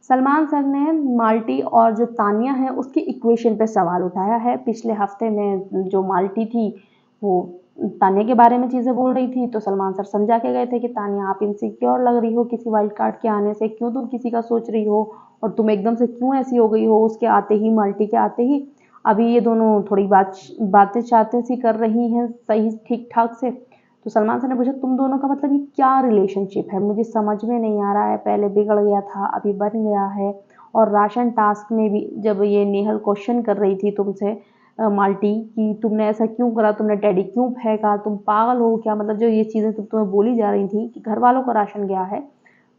Salman sir ने multi और जो तानिया है उसकी इक्वेशन पे सवाल उठाया है। पिछले हफ्ते में जो माल्टी थी वो तानिया के बारे में चीज़ें बोल रही थी, तो सलमान सर समझा के गए थे कि तानिया आप इनसिक्योर लग रही हो किसी वाइल्ड कार्ड के आने से, क्यों तुम किसी का सोच रही हो और तुम एकदम से क्यों ऐसी हो गई हो उसके आते ही, माल्टी के आते ही। अभी ये दोनों थोड़ी बातें चाहते सी कर रही हैं सही ठीक ठाक से। तो सलमान सर ने पूछा तुम दोनों का मतलब ये क्या रिलेशनशिप है, मुझे समझ में नहीं आ रहा है, पहले बिगड़ गया था अभी बन गया है। और राशन टास्क में भी जब ये नेहल क्वेश्चन कर रही थी तुमसे माल्टी कि तुमने ऐसा क्यों करा, तुमने टेडी क्यों फेंका, तुम पागल हो क्या, मतलब जो ये चीज़ें तुम्हें बोली जा रही थी कि घर वालों का राशन गया है,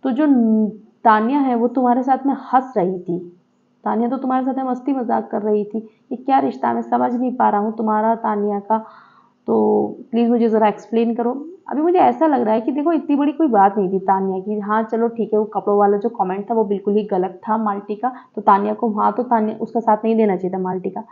तो जो तानिया है वो तुम्हारे साथ में हंस रही थी। तानिया तो तुम्हारे साथ में मस्ती मजाक कर रही थी। ये क्या रिश्ता, मैं समझ नहीं पा रहा हूँ तुम्हारा तानिया का, तो प्लीज़ मुझे ज़रा एक्सप्लेन करो। अभी मुझे ऐसा लग रहा है कि देखो इतनी बड़ी कोई बात नहीं थी तानिया की, हाँ चलो ठीक है वो कपड़ों वाला जो कमेंट था वो बिल्कुल ही गलत था माल्टी का, तो तानिया को, हाँ तो तानिया उसका साथ नहीं देना चाहिए था माल्टी का।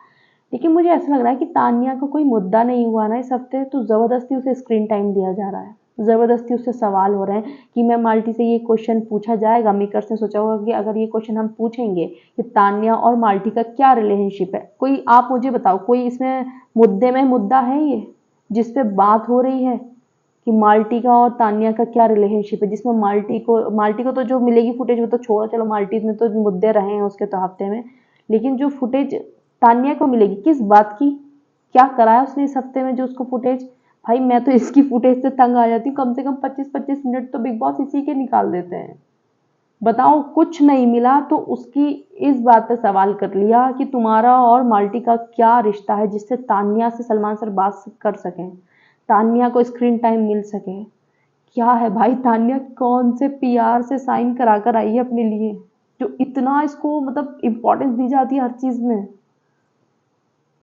लेकिन मुझे ऐसा लग रहा है कि तानिया का कोई मुद्दा नहीं हुआ ना इस हफ्ते, तो ज़बरदस्ती उसे स्क्रीन टाइम दिया जा रहा है, ज़बरदस्ती उससे सवाल हो रहे हैं कि मैं माल्टी से ये क्वेश्चन पूछा जाएगा। मेकर्स ने सोचा होगा कि अगर ये क्वेश्चन हम पूछेंगे कि तानिया और माल्टी का क्या रिलेशनशिप है, कोई आप मुझे बताओ कोई इसमें मुद्दे में मुद्दा है ये जिस पे बात हो रही है कि माल्टी का और तानिया का क्या रिलेशनशिप है, जिसमें माल्टी को तो जो मिलेगी फुटेज वो तो छोड़ो, चलो माल्टी में तो मुद्दे रहे हैं उसके तो हफ्ते में, लेकिन जो फुटेज तानिया को मिलेगी किस बात की, क्या कराया उसने इस हफ्ते में जो उसको फुटेज, भाई मैं तो इसकी फुटेज से तंग आ जाती हूँ, कम से कम 25-25 मिनट तो बिग बॉस इसी के निकाल देते हैं। बताओ कुछ नहीं मिला तो उसकी इस बात पे सवाल कर लिया कि तुम्हारा और माल्टी का क्या रिश्ता है जिससे तानिया से सलमान सर बात कर सकें, तानिया को स्क्रीन टाइम मिल सके। क्या है भाई, तानिया कौन से पीआर से साइन करा कर आई है अपने लिए जो इतना इसको मतलब इम्पोर्टेंस दी जाती है हर चीज में।